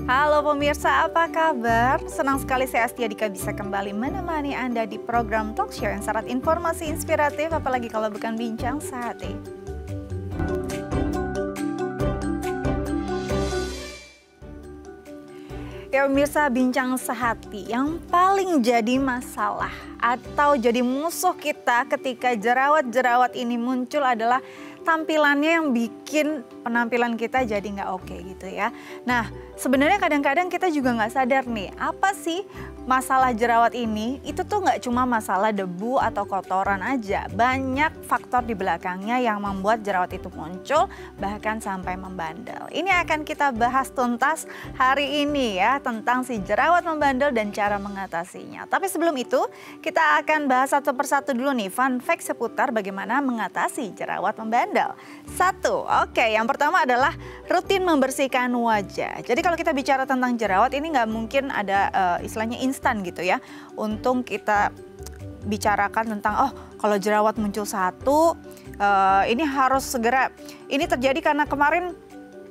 Halo pemirsa, apa kabar? Senang sekali saya Astia Dika bisa kembali menemani Anda di program talk show yang syarat informasi inspiratif, apalagi kalau bukan bincang sehati. Ya pemirsa, bincang sehati yang paling jadi masalah atau jadi musuh kita ketika jerawat-jerawat ini muncul adalah tampilannya yang bikin penampilan kita jadi nggak oke gitu ya. Nah, sebenarnya kadang-kadang kita juga nggak sadar nih, apa sih masalah jerawat ini? Itu tuh nggak cuma masalah debu atau kotoran aja. Banyak faktor di belakangnya yang membuat jerawat itu muncul, bahkan sampai membandel. Ini akan kita bahas tuntas hari ini ya, tentang si jerawat membandel dan cara mengatasinya. Tapi sebelum itu, kita akan bahas satu persatu dulu nih, fun fact seputar bagaimana mengatasi jerawat membandel. Satu, oke, yang pertama adalah rutin membersihkan wajah. Jadi kalau kita bicara tentang jerawat ini nggak mungkin ada istilahnya instan gitu ya. Untuk kita bicarakan tentang kalau jerawat muncul satu, ini harus segera, ini terjadi karena kemarin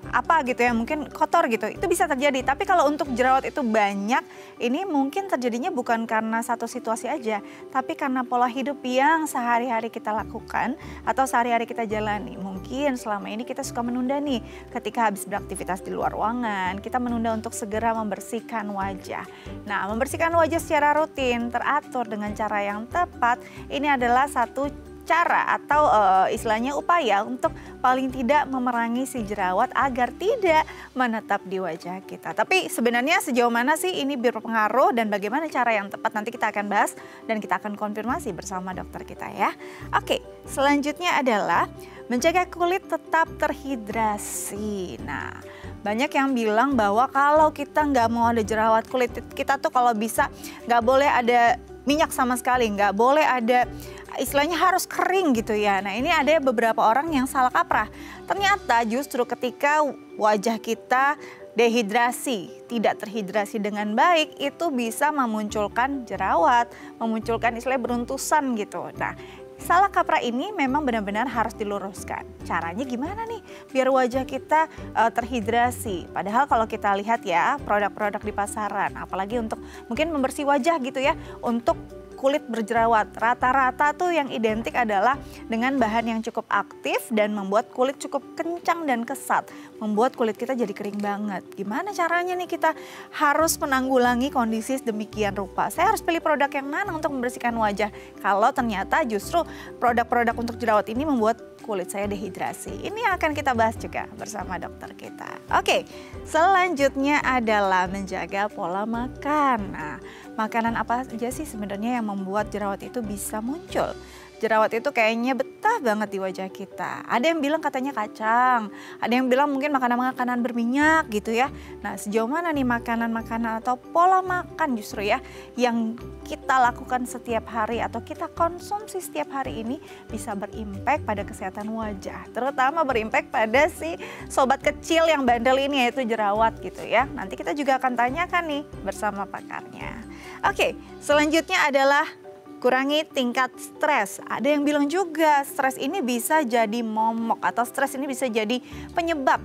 apa gitu ya, mungkin kotor gitu, itu bisa terjadi. Tapi kalau untuk jerawat itu banyak, ini mungkin terjadinya bukan karena satu situasi aja, tapi karena pola hidup yang sehari-hari kita lakukan atau sehari-hari kita jalani. Mungkin selama ini kita suka menunda nih, ketika habis beraktivitas di luar ruangan, kita menunda untuk segera membersihkan wajah. Nah, membersihkan wajah secara rutin, teratur dengan cara yang tepat, ini adalah satu cara atau istilahnya upaya untuk paling tidak memerangi si jerawat agar tidak menetap di wajah kita. Tapi sebenarnya sejauh mana sih ini berpengaruh dan bagaimana cara yang tepat, nanti kita akan bahas dan kita akan konfirmasi bersama dokter kita ya. Oke, selanjutnya adalah menjaga kulit tetap terhidrasi. Nah, banyak yang bilang bahwa kalau kita nggak mau ada jerawat, kulit kita tuh kalau bisa nggak boleh ada minyak sama sekali, nggak boleh ada, istilahnya harus kering gitu ya. Nah, ini ada beberapa orang yang salah kaprah. Ternyata justru ketika wajah kita dehidrasi, tidak terhidrasi dengan baik, itu bisa memunculkan jerawat, memunculkan istilah beruntusan gitu. Nah, salah kaprah ini memang benar-benar harus diluruskan. Caranya gimana nih biar wajah kita terhidrasi? Padahal kalau kita lihat ya produk-produk di pasaran, apalagi untuk mungkin membersih wajah gitu ya, untuk kulit berjerawat, rata-rata tuh yang identik adalah dengan bahan yang cukup aktif dan membuat kulit cukup kencang dan kesat, membuat kulit kita jadi kering banget. Gimana caranya nih kita harus menanggulangi kondisi demikian rupa? Saya harus pilih produk yang mana untuk membersihkan wajah kalau ternyata justru produk-produk untuk jerawat ini membuat kulit saya dehidrasi. Ini akan kita bahas juga bersama dokter kita. Oke, selanjutnya adalah menjaga pola makan. Nah, makanan apa aja sih sebenarnya yang membuat jerawat itu bisa muncul? Jerawat itu kayaknya betah banget di wajah kita. Ada yang bilang katanya kacang, ada yang bilang mungkin makanan-makanan berminyak gitu ya. Nah, sejauh mana nih makanan-makanan atau pola makan justru ya yang kita lakukan setiap hari atau kita konsumsi setiap hari ini bisa berimpact pada kesehatan wajah. Terutama berimpact pada si sobat kecil yang bandel ini, yaitu jerawat gitu ya. Nanti kita juga akan tanyakan nih bersama pakarnya. Oke, selanjutnya adalah kurangi tingkat stres. Ada yang bilang juga stres ini bisa jadi momok atau stres ini bisa jadi penyebab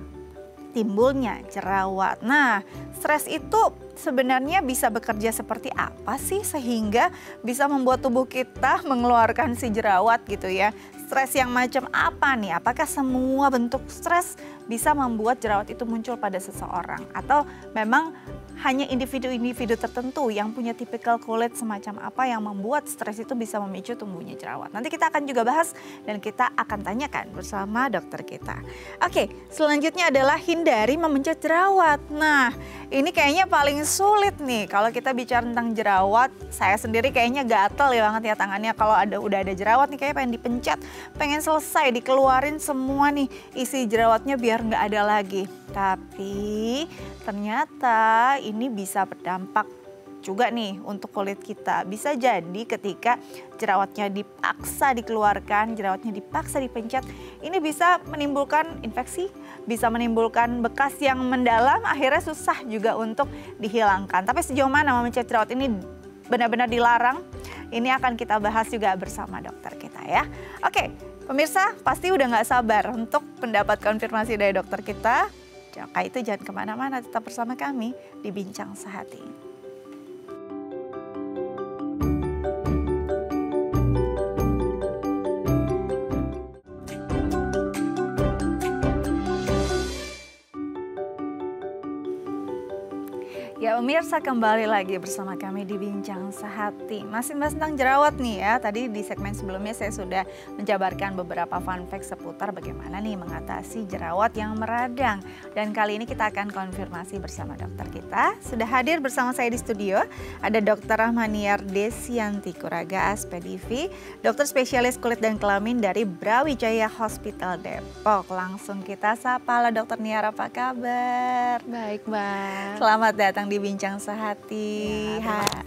timbulnya jerawat. Nah, stres itu sebenarnya bisa bekerja seperti apa sih sehingga bisa membuat tubuh kita mengeluarkan si jerawat gitu ya. Stres yang macam apa nih? Apakah semua bentuk stres bisa membuat jerawat itu muncul pada seseorang? Atau memang hanya individu-individu tertentu yang punya tipikal kulit semacam apa yang membuat stres itu bisa memicu tumbuhnya jerawat? Nanti kita akan juga bahas dan kita akan tanyakan bersama dokter kita. Oke, selanjutnya adalah hindari memencet jerawat. Nah, ini kayaknya paling sulit nih kalau kita bicara tentang jerawat. Saya sendiri kayaknya gatel ya banget ya tangannya kalau udah ada jerawat nih, kayak pengen dipencet, pengen selesai dikeluarin semua nih isi jerawatnya biar nggak ada lagi. Tapi ternyata ini bisa berdampak juga nih untuk kulit kita. Bisa jadi ketika jerawatnya dipaksa dikeluarkan, jerawatnya dipaksa dipencet, ini bisa menimbulkan infeksi, bisa menimbulkan bekas yang mendalam, akhirnya susah juga untuk dihilangkan. Tapi sejauh mana memencet jerawat ini benar-benar dilarang? Ini akan kita bahas juga bersama dokter kita ya. Oke, pemirsa pasti udah nggak sabar untuk mendapat konfirmasi dari dokter kita. Maka itu jangan kemana-mana, tetap bersama kami di Bincang Sehati. Ya pemirsa, kembali lagi bersama kami di Bincang Sehati. Masih bahas tentang jerawat nih ya. Tadi di segmen sebelumnya saya sudah menjabarkan beberapa fun fact seputar bagaimana nih mengatasi jerawat yang meradang. Dan kali ini kita akan konfirmasi bersama dokter kita. Sudah hadir bersama saya di studio, ada Dr. Rahmaniar Desianti Kuraga, SPDV, dokter spesialis kulit dan kelamin dari Brawijaya Hospital Depok. Langsung kita sapa. Halo Dr. Niar, apa kabar? Baik, Mbak. Selamat datang di Bincang Sehati.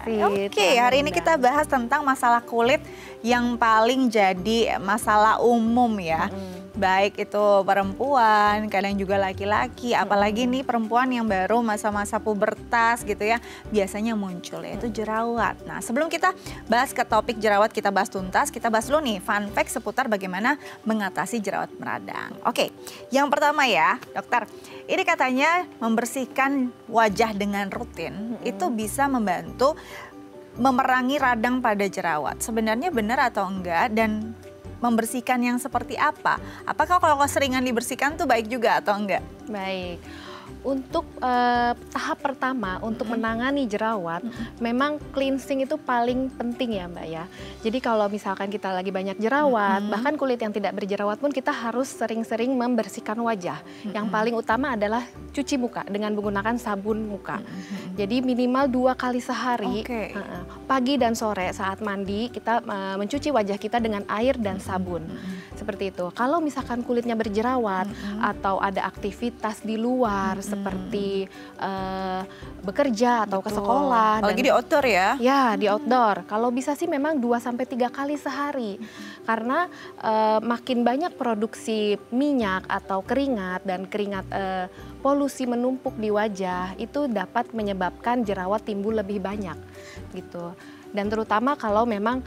Ya, Oke, hari ini kita bahas tentang masalah kulit yang paling jadi masalah umum ya. Baik itu perempuan, kadang juga laki-laki, apalagi nih perempuan yang baru masa-masa pubertas gitu ya, biasanya muncul yaitu jerawat. Nah, sebelum kita bahas ke topik jerawat, kita bahas tuntas, kita bahas dulu nih fun fact seputar bagaimana mengatasi jerawat meradang. Oke, yang pertama ya, dokter, ini katanya membersihkan wajah dengan rutin itu bisa membantu memerangi radang pada jerawat. Sebenarnya benar atau enggak, dan membersihkan yang seperti apa? Apakah kalau seringan dibersihkan tuh baik juga atau enggak? Baik. Untuk tahap pertama untuk menangani jerawat, memang cleansing itu paling penting ya Mbak ya. Jadi kalau misalkan kita lagi banyak jerawat, bahkan kulit yang tidak berjerawat pun kita harus sering-sering membersihkan wajah. Yang paling utama adalah cuci muka dengan menggunakan sabun muka. Jadi minimal 2 kali sehari, pagi dan sore saat mandi kita mencuci wajah kita dengan air dan sabun. Seperti itu. Kalau misalkan kulitnya berjerawat atau ada aktivitas di luar seperti bekerja atau ke sekolah. Apalagi di outdoor ya? Ya, di outdoor. Kalau bisa sih memang 2-3 kali sehari. Karena makin banyak produksi minyak atau keringat dan keringat polusi menumpuk di wajah itu dapat menyebabkan jerawat timbul lebih banyak gitu. Dan terutama kalau memang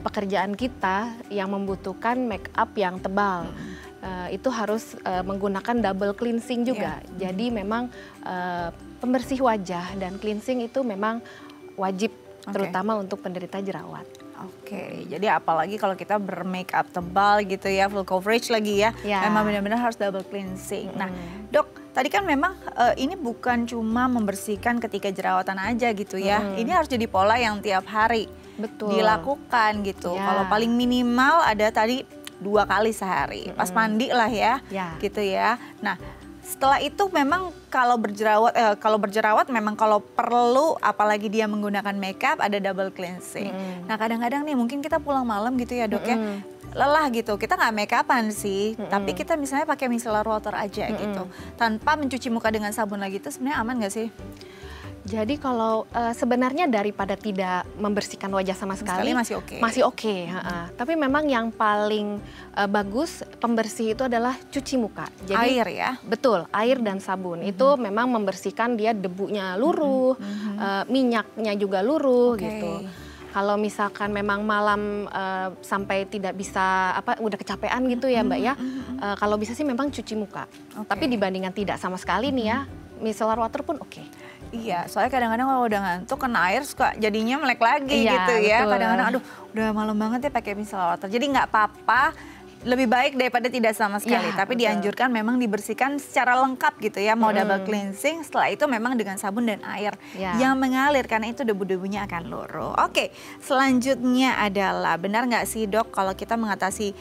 pekerjaan kita yang membutuhkan make up yang tebal. Itu harus menggunakan double cleansing juga. Jadi memang pembersih wajah dan cleansing itu memang wajib terutama untuk penderita jerawat. Oke, jadi apalagi kalau kita bermake up tebal gitu ya, full coverage lagi ya, memang benar-benar harus double cleansing. Nah, dok, tadi kan memang ini bukan cuma membersihkan ketika jerawatan aja gitu ya, ini harus jadi pola yang tiap hari dilakukan gitu. Kalau paling minimal ada tadi 2 kali sehari, pas mandi lah ya, gitu ya. Nah, setelah itu memang kalau berjerawat memang kalau perlu, apalagi dia menggunakan makeup, ada double cleansing. Nah kadang-kadang nih mungkin kita pulang malam gitu ya dok ya, lelah gitu, kita nggak make upan sih, tapi kita misalnya pakai micellar water aja gitu, tanpa mencuci muka dengan sabun lagi, itu sebenarnya aman nggak sih? Jadi kalau sebenarnya daripada tidak membersihkan wajah sama sekali masih oke. Tapi memang yang paling bagus pembersih itu adalah cuci muka. Jadi, air ya? Betul, air dan sabun. Itu memang membersihkan dia debunya luruh, minyaknya juga luruh gitu. Kalau misalkan memang malam sampai tidak bisa udah kecapean gitu ya Mbak ya, kalau bisa sih memang cuci muka. Tapi dibandingkan tidak sama sekali nih ya, micellar water pun oke. Iya, soalnya kadang-kadang kalau udah ngantuk kena air suka jadinya melek lagi gitu ya. Kadang-kadang aduh udah malam banget ya pakai micellar water. Jadi nggak apa-apa, lebih baik daripada tidak sama sekali. Tapi dianjurkan memang dibersihkan secara lengkap gitu ya. Mau double cleansing, setelah itu memang dengan sabun dan air yang mengalir, karena itu debu-debunya akan luruh. Oke, selanjutnya adalah benar nggak sih dok, kalau kita mengatasi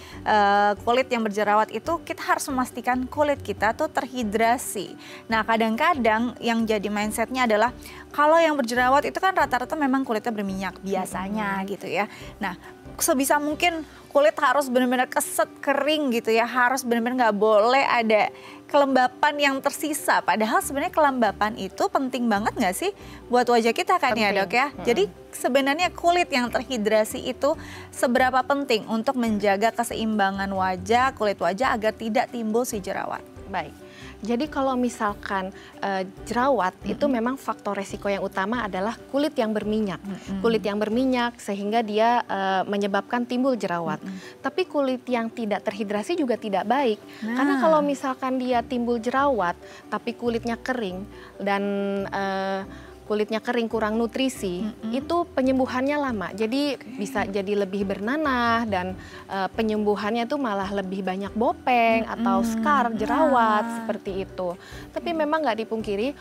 kulit yang berjerawat itu kita harus memastikan kulit kita tuh terhidrasi. Nah kadang-kadang yang jadi mindsetnya adalah kalau yang berjerawat itu kan rata-rata memang kulitnya berminyak biasanya gitu ya. Nah sebisa mungkin kulit harus benar-benar keset kering gitu ya, harus benar-benar nggak boleh ada kelembapan yang tersisa. Padahal sebenarnya kelembapan itu penting banget nggak sih buat wajah kita kan ya dok ya. Jadi sebenarnya kulit yang terhidrasi itu seberapa penting untuk menjaga keseimbangan wajah, kulit wajah agar tidak timbul si jerawat. Baik. Jadi kalau misalkan jerawat itu memang faktor resiko yang utama adalah kulit yang berminyak. Kulit yang berminyak sehingga dia menyebabkan timbul jerawat. Tapi kulit yang tidak terhidrasi juga tidak baik. Karena kalau misalkan dia timbul jerawat tapi kulitnya kering dan kulitnya kering kurang nutrisi, itu penyembuhannya lama. Jadi bisa jadi lebih bernanah dan penyembuhannya itu malah lebih banyak bopeng atau scar, jerawat seperti itu. Tapi memang nggak dipungkiri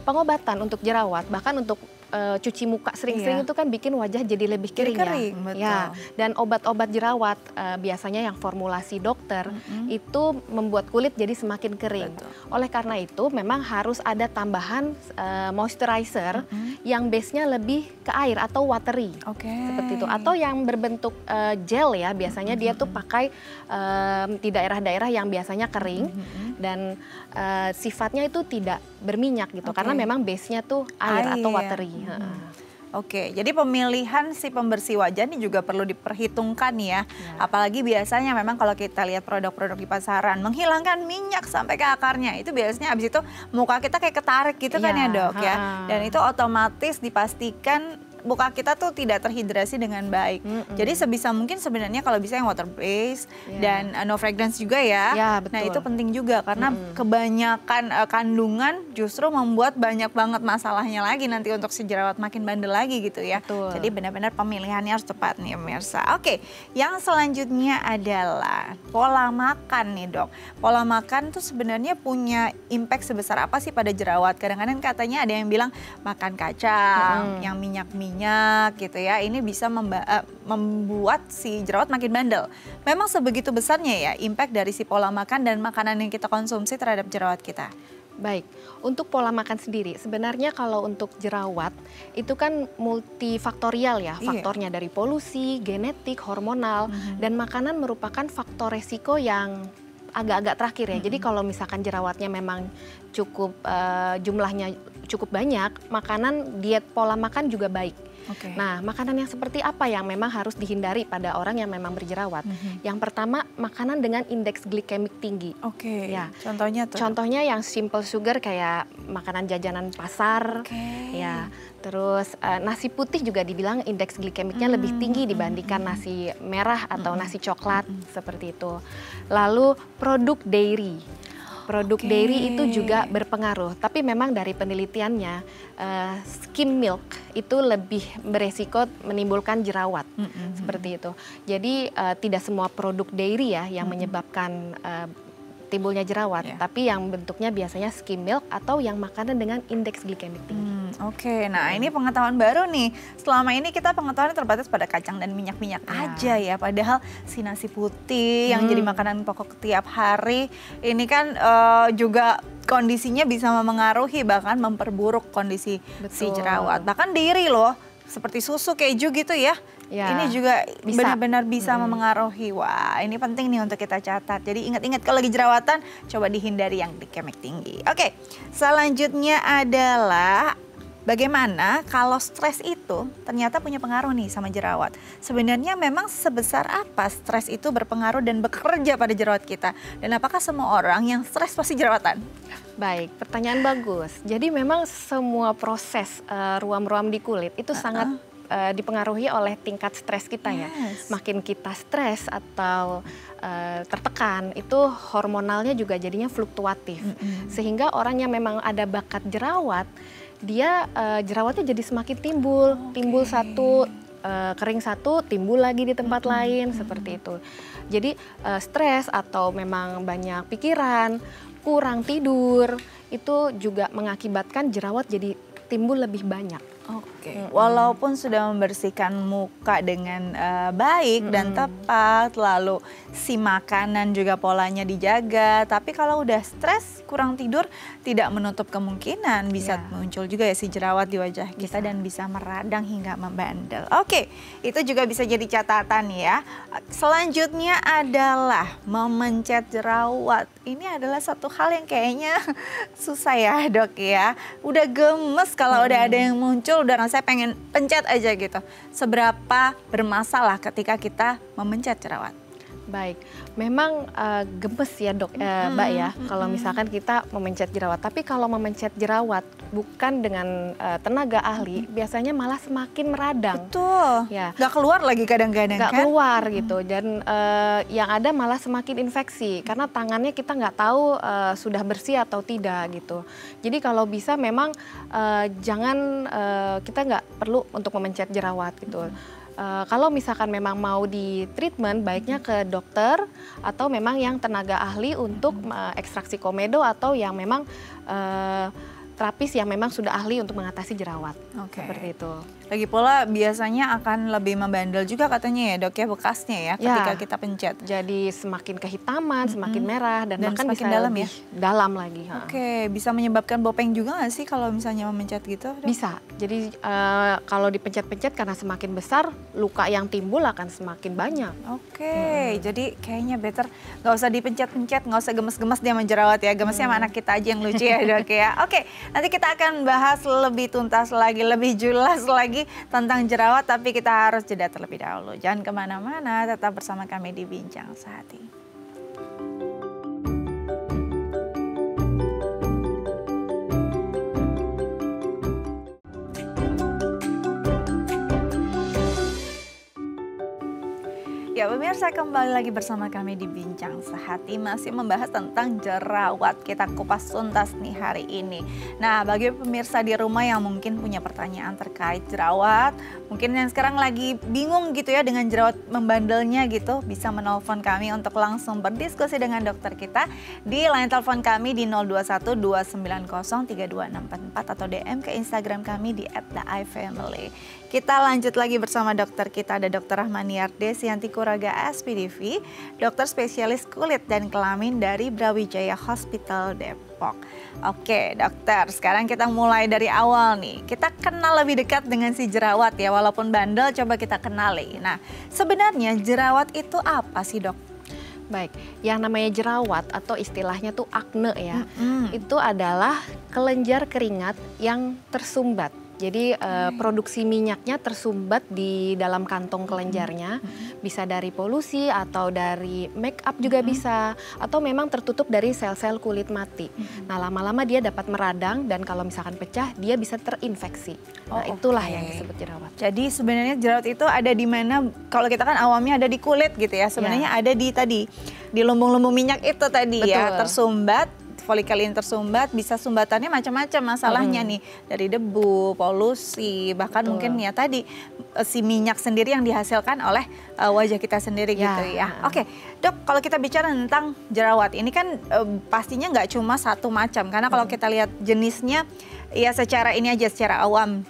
pengobatan untuk jerawat, bahkan untuk cuci muka sering-sering itu kan bikin wajah jadi lebih kering, betul. ya. Dan obat-obat jerawat biasanya yang formulasi dokter itu membuat kulit jadi semakin kering. Betul. Oleh karena itu memang harus ada tambahan moisturizer yang base-nya lebih ke air atau watery. Seperti itu. Atau yang berbentuk gel ya, biasanya dia tuh pakai di daerah-daerah yang biasanya kering dan sifatnya itu tidak berminyak gitu. Karena memang base-nya tuh air atau watery. Jadi pemilihan si pembersih wajah ini juga perlu diperhitungkan ya. Apalagi biasanya memang kalau kita lihat produk-produk di pasaran menghilangkan minyak sampai ke akarnya. Itu biasanya abis itu muka kita kayak ketarik gitu kan ya dok ya. Dan itu otomatis dipastikan muka kita tuh tidak terhidrasi dengan baik. Jadi sebisa mungkin sebenarnya kalau bisa yang water based dan no fragrance juga ya. Nah itu penting juga karena kebanyakan kandungan justru membuat banyak banget masalahnya lagi nanti untuk si jerawat makin bandel lagi gitu ya. Jadi benar-benar pemilihannya harus tepat nih pemirsa. Yang selanjutnya adalah pola makan nih dok. Pola makan tuh sebenarnya punya impact sebesar apa sih pada jerawat? Kadang-kadang katanya ada yang bilang makan kacang, yang minyak gitu ya, ini bisa membuat si jerawat makin bandel. Memang sebegitu besarnya ya impact dari si pola makan dan makanan yang kita konsumsi terhadap jerawat kita? Baik, untuk pola makan sendiri, sebenarnya kalau untuk jerawat itu kan multifaktorial ya, faktornya dari polusi, genetik, hormonal, dan makanan merupakan faktor resiko yang agak-agak terakhir ya. Jadi kalau misalkan jerawatnya memang cukup jumlahnya cukup banyak, makanan diet pola makan juga baik. Nah, makanan yang seperti apa yang memang harus dihindari pada orang yang memang berjerawat? Yang pertama, makanan dengan indeks glikemik tinggi. Ya. Contohnya tuh? Contohnya yang simple sugar kayak makanan jajanan pasar. Ya. Terus nasi putih juga dibilang indeks glikemiknya lebih tinggi dibandingkan nasi merah atau nasi coklat seperti itu. Lalu produk dairy. Produk dairy itu juga berpengaruh, tapi memang dari penelitiannya skim milk itu lebih beresiko menimbulkan jerawat seperti itu. Jadi tidak semua produk dairy ya yang menyebabkan timbulnya jerawat, tapi yang bentuknya biasanya skim milk atau yang makanan dengan indeks glikemik tinggi. Nah ini pengetahuan baru nih. Selama ini kita pengetahuannya terbatas pada kacang dan minyak-minyak aja ya. Padahal si nasi putih yang jadi makanan pokok tiap hari ini kan juga kondisinya bisa memengaruhi bahkan memperburuk kondisi si jerawat. Bahkan dairy loh, seperti susu, keju gitu ya. Ini juga benar-benar bisa memengaruhi. Wah, ini penting nih untuk kita catat. Jadi ingat-ingat kalau lagi jerawatan, coba dihindari yang glikemik tinggi. Selanjutnya adalah bagaimana kalau stres itu ternyata punya pengaruh nih sama jerawat. Sebenarnya memang sebesar apa stres itu berpengaruh dan bekerja pada jerawat kita? Dan apakah semua orang yang stres pasti jerawatan? Baik, pertanyaan bagus. Jadi memang semua proses ruam-ruam di kulit itu sangat dipengaruhi oleh tingkat stres kita ya. Makin kita stres atau tertekan itu hormonalnya juga jadinya fluktuatif. Sehingga orang yang memang ada bakat jerawat, dia jerawatnya jadi semakin timbul satu, kering satu, timbul lagi di tempat lain seperti itu. Jadi stres atau memang banyak pikiran, kurang tidur itu juga mengakibatkan jerawat jadi timbul lebih banyak. Walaupun sudah membersihkan muka dengan baik dan tepat, lalu si makanan juga polanya dijaga, tapi kalau udah stres, kurang tidur, tidak menutup kemungkinan bisa muncul juga ya si jerawat di wajah kita dan bisa meradang hingga membandel. Itu juga bisa jadi catatan ya. Selanjutnya adalah memencet jerawat. Ini adalah satu hal yang kayaknya susah ya dok ya. Udah gemes kalau udah ada yang muncul, udah rasanya pengen pencet aja gitu. Seberapa bermasalah ketika kita memencet jerawat? Baik, memang gemes ya dok, Mbak ya, kalau misalkan kita memencet jerawat. Tapi kalau memencet jerawat bukan dengan tenaga ahli, biasanya malah semakin meradang. Betul, ya. Nggak keluar lagi kadang-kadang kan? Nggak keluar gitu, dan yang ada malah semakin infeksi. Karena tangannya kita nggak tahu sudah bersih atau tidak gitu. Jadi kalau bisa memang jangan, kita nggak perlu untuk memencet jerawat gitu. Kalau misalkan memang mau di treatment, baiknya ke dokter atau memang yang tenaga ahli untuk ekstraksi komedo atau yang memang terapis yang memang sudah ahli untuk mengatasi jerawat. Seperti itu. Lagi pula biasanya akan lebih membandel juga katanya ya dok ya, bekasnya ya ketika kita pencet. Jadi semakin kehitaman, semakin merah dan bahkan semakin bisa dalam lebih dalam lagi. Bisa menyebabkan bopeng juga nggak sih kalau misalnya memencet gitu? Dok? Bisa. Jadi kalau dipencet-pencet karena semakin besar, luka yang timbul akan semakin banyak. Jadi kayaknya better nggak usah dipencet-pencet, nggak usah gemes-gemes dia menjerawat ya. Gemesnya sama anak kita aja yang lucu ya dok ya. Nanti kita akan bahas lebih tuntas lagi, lebih jelas lagi tentang jerawat, tapi kita harus jeda terlebih dahulu. Jangan kemana-mana, tetap bersama kami di Bincang Sehati. Ya pemirsa, kembali lagi bersama kami di Bincang Sehati, masih membahas tentang jerawat. Kita kupas tuntas nih hari ini. Nah, bagi pemirsa di rumah yang mungkin punya pertanyaan terkait jerawat, mungkin yang sekarang lagi bingung gitu ya dengan jerawat membandelnya gitu, bisa menelpon kami untuk langsung berdiskusi dengan dokter kita di line telepon kami di 021 290 32644 atau DM ke Instagram kami di @theifamily. Kita lanjut lagi bersama dokter kita, ada Dr. Rahmaniarde Sianti Kuraga SPDV, dokter spesialis kulit dan kelamin dari Brawijaya Hospital Depok. Oke dokter, sekarang kita mulai dari awal nih. Kita kenal lebih dekat dengan si jerawat ya, walaupun bandel coba kita kenali. Nah, sebenarnya jerawat itu apa sih dok? Baik, yang namanya jerawat atau istilahnya tuh akne ya, itu adalah kelenjar keringat yang tersumbat. Jadi produksi minyaknya tersumbat di dalam kantong kelenjarnya, bisa dari polusi atau dari make up juga bisa, atau memang tertutup dari sel-sel kulit mati. Nah lama-lama dia dapat meradang dan kalau misalkan pecah dia bisa terinfeksi. Nah itulah yang disebut jerawat. Jadi sebenarnya jerawat itu ada di mana? Kalau kita kan awamnya ada di kulit gitu ya, sebenarnya ada di lumbung-lumbung minyak itu tadi. Betul. Ya, tersumbat. Folikel ini tersumbat, bisa sumbatannya macam-macam masalahnya nih, dari debu, polusi, bahkan mungkin ya tadi si minyak sendiri yang dihasilkan oleh wajah kita sendiri gitu ya. Oke, dok, kalau kita bicara tentang jerawat ini kan pastinya nggak cuma satu macam, karena kalau kita lihat jenisnya ya secara ini aja, secara awam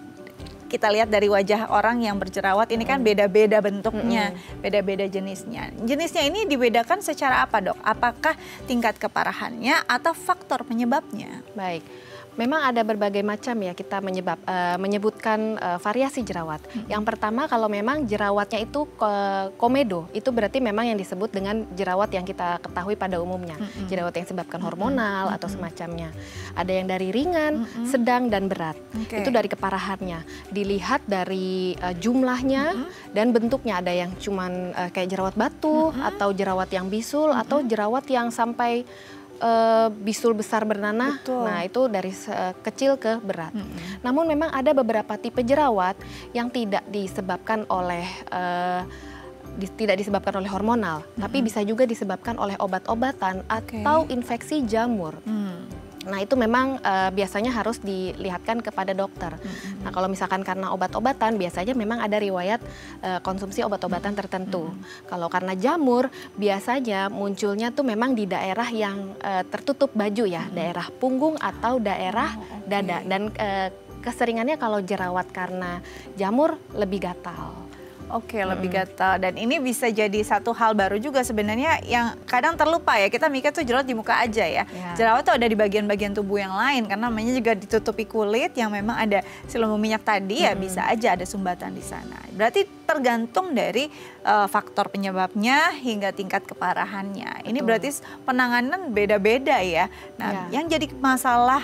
kita lihat dari wajah orang yang berjerawat ini kan beda-beda bentuknya, beda-beda jenisnya. Jenisnya ini dibedakan secara apa dok? Apakah tingkat keparahannya atau faktor penyebabnya? Baik. Memang ada berbagai macam ya kita menyebutkan variasi jerawat. Yang pertama kalau memang jerawatnya itu komedo, itu berarti memang yang disebut dengan jerawat yang kita ketahui pada umumnya. Jerawat yang disebabkan hormonal atau semacamnya. Ada yang dari ringan, sedang, dan berat. Itu dari keparahannya. Dilihat dari jumlahnya dan bentuknya. Ada yang cuman kayak jerawat batu, atau jerawat yang bisul, atau jerawat yang sampai bisul besar bernanah. Nah itu dari kecil ke berat. Namun memang ada beberapa tipe jerawat yang tidak disebabkan oleh hormonal, tapi bisa juga disebabkan oleh obat-obatan atau infeksi jamur. Nah itu memang biasanya harus dilihatkan kepada dokter. Nah kalau misalkan karena obat-obatan biasanya memang ada riwayat konsumsi obat-obatan tertentu. Kalau karena jamur biasanya munculnya tuh memang di daerah yang tertutup baju ya, daerah punggung atau daerah dada. Dan keseringannya kalau jerawat karena jamur lebih gatal. Lebih gatal, dan ini bisa jadi satu hal baru juga sebenarnya yang kadang terlupa ya, kita mikir tuh jerawat di muka aja ya. Jerawat tuh ada di bagian-bagian tubuh yang lain karena namanya juga ditutupi kulit yang memang ada si lumbung minyak tadi ya, bisa aja ada sumbatan di sana. Berarti tergantung dari faktor penyebabnya hingga tingkat keparahannya. Ini berarti penanganan beda-beda ya. Nah, yang jadi masalah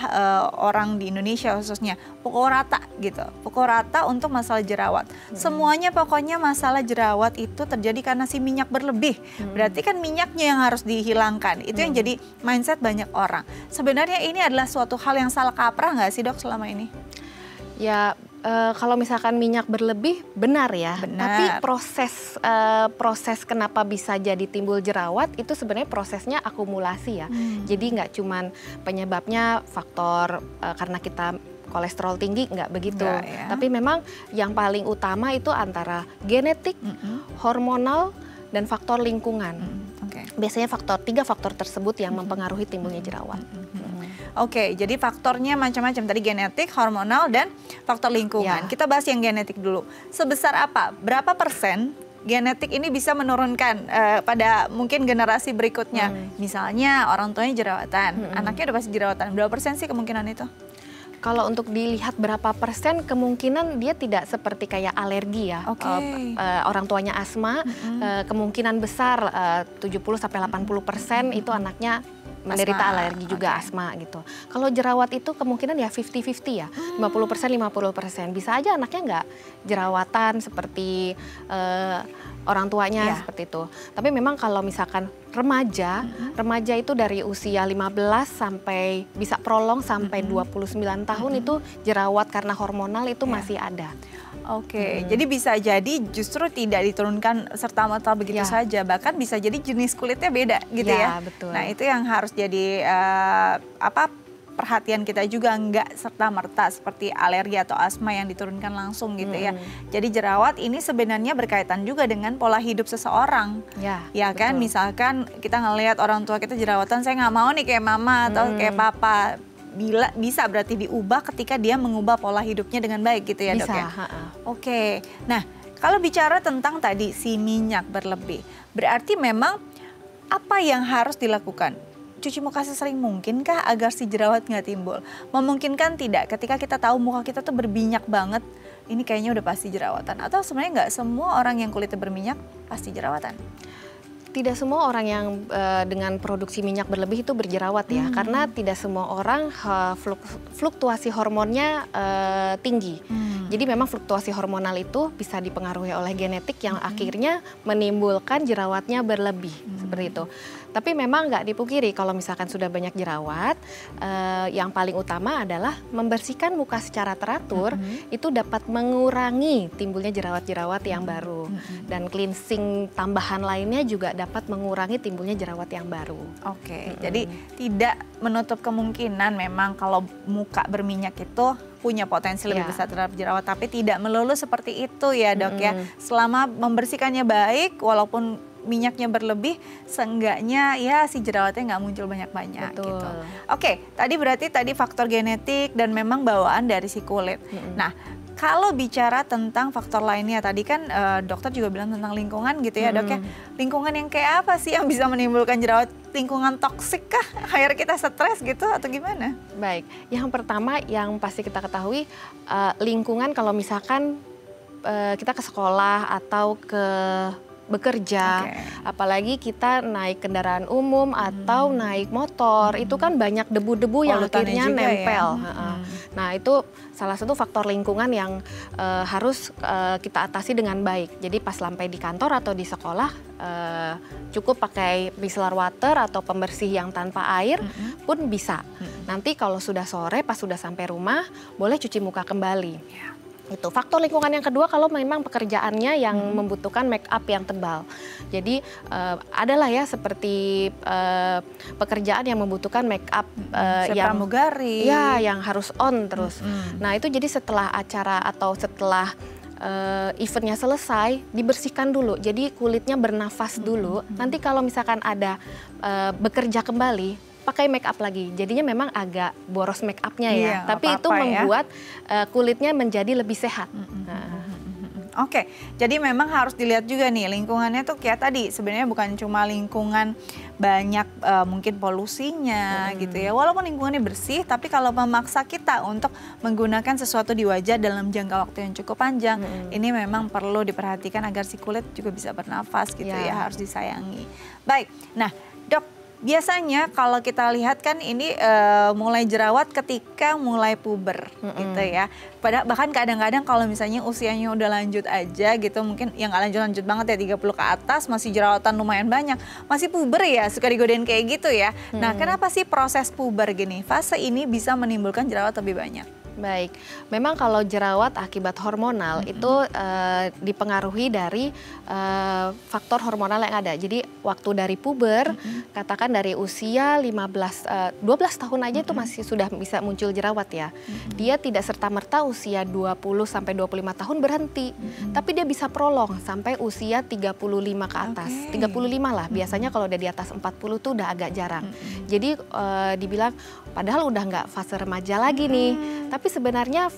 orang di Indonesia khususnya pukul rata gitu, pukul rata untuk masalah jerawat. Semuanya pokoknya masalah jerawat itu terjadi karena si minyak berlebih. Berarti kan minyaknya yang harus dihilangkan. Itu yang jadi mindset banyak orang. Sebenarnya ini adalah suatu hal yang salah kaprah nggak sih dok selama ini? Ya, kalau misalkan minyak berlebih benar ya, tapi proses kenapa bisa jadi timbul jerawat itu sebenarnya prosesnya akumulasi ya. Jadi nggak cuman penyebabnya faktor karena kita kolesterol tinggi, nggak begitu. Tapi memang yang paling utama itu antara genetik, hormonal, dan faktor lingkungan. Biasanya tiga faktor tersebut yang mempengaruhi timbulnya jerawat. Oke, jadi faktornya macam-macam. Tadi genetik, hormonal, dan faktor lingkungan. Kita bahas yang genetik dulu. Sebesar apa? Berapa persen genetik ini bisa menurunkan pada mungkin generasi berikutnya? Misalnya orang tuanya jerawatan, anaknya udah pasti jerawatan. Berapa persen sih kemungkinan itu? Kalau untuk dilihat berapa persen, kemungkinan dia tidak seperti kayak alergi ya. Orang tuanya asma, kemungkinan besar 70-80% itu anaknya menderita alergi juga asma gitu. Kalau jerawat itu kemungkinan ya 50-50 ya, 50%-50%. Bisa aja anaknya nggak jerawatan seperti orang tuanya seperti itu. Tapi memang kalau misalkan remaja itu dari usia 15 sampai bisa prolong sampai 29 tahun itu jerawat karena hormonal itu masih ada. Jadi bisa jadi justru tidak diturunkan serta-merta begitu saja, bahkan bisa jadi jenis kulitnya beda gitu ya. Betul. Nah itu yang harus jadi perhatian kita juga, nggak serta-merta seperti alergi atau asma yang diturunkan langsung gitu ya. Jadi jerawat ini sebenarnya berkaitan juga dengan pola hidup seseorang. Ya kan, misalkan kita ngelihat orang tua kita jerawatan, saya nggak mau nih kayak mama atau kayak papa. Bisa berarti diubah ketika dia mengubah pola hidupnya dengan baik gitu ya dok ya? Nah kalau bicara tentang tadi si minyak berlebih, berarti memang apa yang harus dilakukan? Cuci muka sesering mungkinkah agar si jerawat nggak timbul? Memungkinkan tidak ketika kita tahu muka kita tuh berminyak banget, ini kayaknya udah pasti jerawatan? Atau sebenarnya nggak semua orang yang kulitnya berminyak pasti jerawatan? Tidak semua orang yang dengan produksi minyak berlebih itu berjerawat ya, karena tidak semua orang fluktuasi hormonnya tinggi. Jadi memang fluktuasi hormonal itu bisa dipengaruhi oleh genetik yang akhirnya menimbulkan jerawatnya berlebih seperti itu. Tapi memang nggak dipungkiri kalau misalkan sudah banyak jerawat, yang paling utama adalah membersihkan muka secara teratur, itu dapat mengurangi timbulnya jerawat-jerawat yang baru. Dan cleansing tambahan lainnya juga dapat mengurangi timbulnya jerawat yang baru. Jadi tidak menutup kemungkinan memang kalau muka berminyak itu punya potensi lebih besar terhadap jerawat, tapi tidak melulu seperti itu ya dok ya. Selama membersihkannya baik, walaupun minyaknya berlebih, seenggaknya ya si jerawatnya nggak muncul banyak-banyak gitu. Tadi faktor genetik dan memang bawaan dari si kulit. Nah, kalau bicara tentang faktor lainnya, tadi kan dokter juga bilang tentang lingkungan gitu ya dok ya. Lingkungan yang kayak apa sih yang bisa menimbulkan jerawat? Lingkungan toksik kah? Akhirnya kita stres gitu atau gimana? Baik, yang pertama yang pasti kita ketahui lingkungan kalau misalkan kita ke sekolah atau ke bekerja, apalagi kita naik kendaraan umum atau naik motor, itu kan banyak debu-debu yang akhirnya nempel. Nah itu salah satu faktor lingkungan yang harus kita atasi dengan baik. Jadi pas sampai di kantor atau di sekolah cukup pakai micellar water atau pembersih yang tanpa air pun bisa. Nanti kalau sudah sore pas sudah sampai rumah boleh cuci muka kembali. Itu faktor lingkungan yang kedua kalau memang pekerjaannya yang membutuhkan make up yang tebal. Jadi adalah ya seperti pekerjaan yang membutuhkan make up yang pramugari. Ya, yang harus on terus. Nah, itu jadi setelah acara atau setelah eventnya selesai dibersihkan dulu. Jadi kulitnya bernafas dulu. Nanti kalau misalkan ada bekerja kembali pakai make up lagi, jadinya memang agak boros make upnya ya, tapi itu membuat kulitnya menjadi lebih sehat. Oke, jadi memang harus dilihat juga nih lingkungannya tuh kayak tadi sebenarnya bukan cuma lingkungan banyak mungkin polusinya gitu ya. Walaupun lingkungannya bersih, tapi kalau memaksa kita untuk menggunakan sesuatu di wajah dalam jangka waktu yang cukup panjang, ini memang perlu diperhatikan agar si kulit juga bisa bernafas gitu ya, harus disayangi. Baik, nah Dok, biasanya kalau kita lihat kan ini mulai jerawat ketika mulai puber gitu ya. Bahkan kadang-kadang kalau misalnya usianya udah lanjut aja gitu, mungkin yang nggak lanjut-lanjut banget ya 30 ke atas masih jerawatan lumayan banyak. Masih puber ya, suka digodain kayak gitu ya. Nah kenapa sih proses puber gini, fase ini bisa menimbulkan jerawat lebih banyak? Baik, memang kalau jerawat akibat hormonal itu dipengaruhi dari faktor hormonal yang ada. Jadi waktu dari puber, katakan dari usia 12 tahun aja itu masih sudah bisa muncul jerawat ya. Dia tidak serta-merta usia 20 sampai 25 tahun berhenti, tapi dia bisa prolong sampai usia 35 ke atas. 35 lah, biasanya kalau udah di atas 40 tuh udah agak jarang. Jadi dibilang padahal udah nggak fase remaja lagi nih, tapi sebenarnya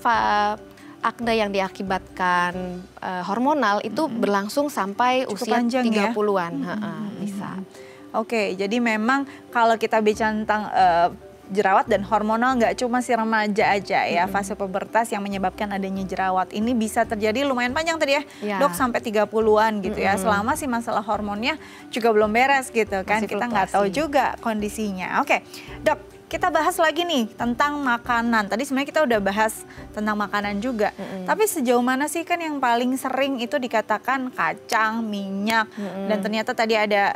akne yang diakibatkan hormonal itu berlangsung sampai usia 30-an bisa. Oke, jadi memang kalau kita bicara tentang jerawat dan hormonal nggak cuma si remaja aja ya, fase pubertas yang menyebabkan adanya jerawat. Ini bisa terjadi lumayan panjang tadi ya, Dok, sampai 30-an gitu ya. Selama si masalah hormonnya juga belum beres gitu kan, kita nggak tahu juga kondisinya. Oke, Dok, kita bahas lagi nih tentang makanan. Tadi sebenarnya kita udah bahas tentang makanan juga. Tapi sejauh mana sih kan yang paling sering itu dikatakan kacang, minyak, dan ternyata tadi ada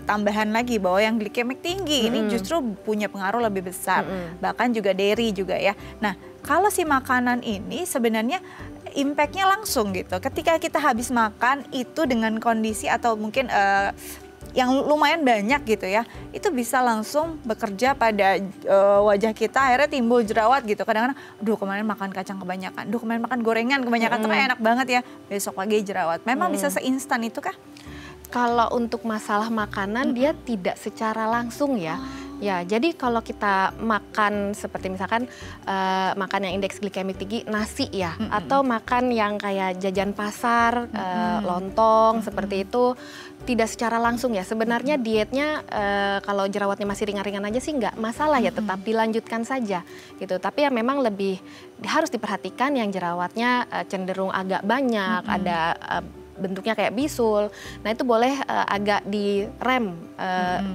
tambahan lagi bahwa yang glikemik tinggi ini justru punya pengaruh lebih besar. Bahkan juga dairy juga ya. Nah, kalau si makanan ini sebenarnya impact-nya langsung gitu. Ketika kita habis makan itu dengan kondisi atau mungkin yang lumayan banyak gitu ya, itu bisa langsung bekerja pada wajah kita, akhirnya timbul jerawat gitu. Kadang-kadang, duh kemarin makan kacang kebanyakan, duh kemarin makan gorengan kebanyakan, tuh enak banget ya, besok pagi jerawat. Memang bisa seinstan itu kah? Kalau untuk masalah makanan dia tidak secara langsung ya. Ya, jadi kalau kita makan seperti misalkan makan yang indeks glikemik tinggi, nasi ya, atau makan yang kayak jajan pasar, lontong seperti itu, tidak secara langsung ya. Sebenarnya dietnya kalau jerawatnya masih ringan-ringan aja sih nggak masalah ya, tetap dilanjutkan saja gitu. Tapi ya memang lebih harus diperhatikan yang jerawatnya cenderung agak banyak, ada bentuknya kayak bisul. Nah itu boleh agak direm,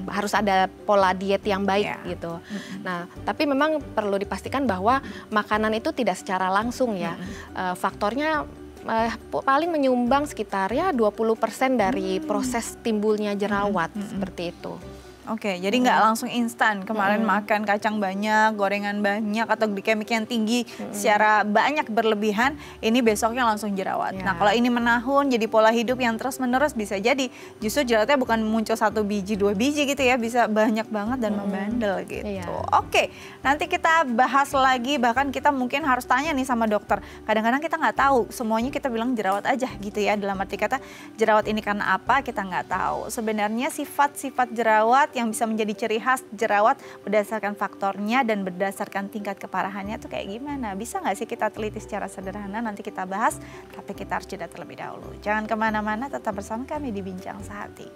harus ada pola diet yang baik gitu. Nah tapi memang perlu dipastikan bahwa makanan itu tidak secara langsung ya. Faktornya paling menyumbang sekitar ya 20% dari proses timbulnya jerawat seperti itu. Oke, jadi nggak langsung instan. Kemarin makan kacang banyak, gorengan banyak, atau glikemik yang tinggi secara banyak berlebihan, ini besoknya langsung jerawat. Nah, kalau ini menahun, jadi pola hidup yang terus-menerus bisa jadi justru jerawatnya bukan muncul 1 biji, 2 biji gitu ya, bisa banyak banget dan membandel gitu. Oke, nanti kita bahas lagi, bahkan kita mungkin harus tanya nih sama dokter. Kadang-kadang kita nggak tahu, semuanya kita bilang jerawat aja gitu ya. Dalam arti kata jerawat ini karena apa, kita nggak tahu. Sebenarnya sifat-sifat jerawat yang bisa menjadi ciri khas jerawat berdasarkan faktornya dan berdasarkan tingkat keparahannya tuh kayak gimana? Bisa nggak sih kita teliti secara sederhana? Nanti kita bahas, tapi kita harus jeda terlebih dahulu. Jangan kemana-mana, tetap bersama kami di Bincang Sehati.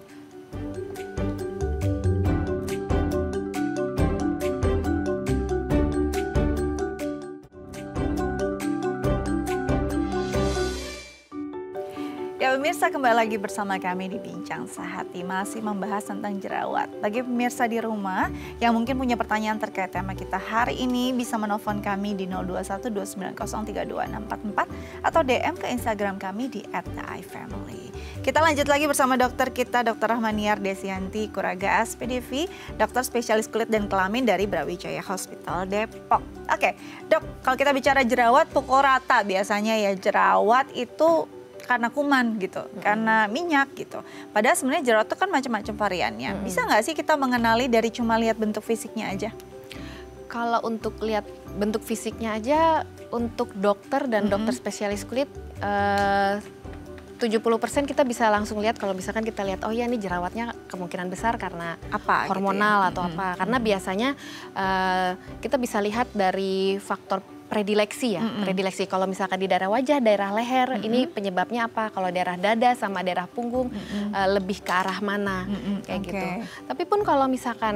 Ya pemirsa, kembali lagi bersama kami di Bincang Sehati, masih membahas tentang jerawat. Bagi pemirsa di rumah yang mungkin punya pertanyaan terkait tema kita hari ini, bisa menelpon kami di 021-290-32644 atau DM ke Instagram kami di @theifamily. Kita lanjut lagi bersama dokter kita, Dr. Rahmaniar Desianti Kuraga, SPDV, dokter spesialis kulit dan kelamin dari Brawijaya Hospital Depok. Oke, Dok, kalau kita bicara jerawat pukul rata biasanya ya, jerawat itu karena kuman gitu, karena minyak gitu. Padahal sebenarnya jerawat itu kan macam-macam variannya. Bisa nggak sih kita mengenali dari cuma lihat bentuk fisiknya aja? Kalau untuk lihat bentuk fisiknya aja, untuk dokter dan dokter spesialis kulit 70% kita bisa langsung lihat kalau misalkan kita lihat, oh ya ini jerawatnya kemungkinan besar karena apa hormonal gitu ya? Atau apa. Karena biasanya kita bisa lihat dari faktor predileksi ya, predileksi kalau misalkan di daerah wajah, daerah leher, ini penyebabnya apa? Kalau daerah dada sama daerah punggung lebih ke arah mana, kayak gitu. Tapi pun kalau misalkan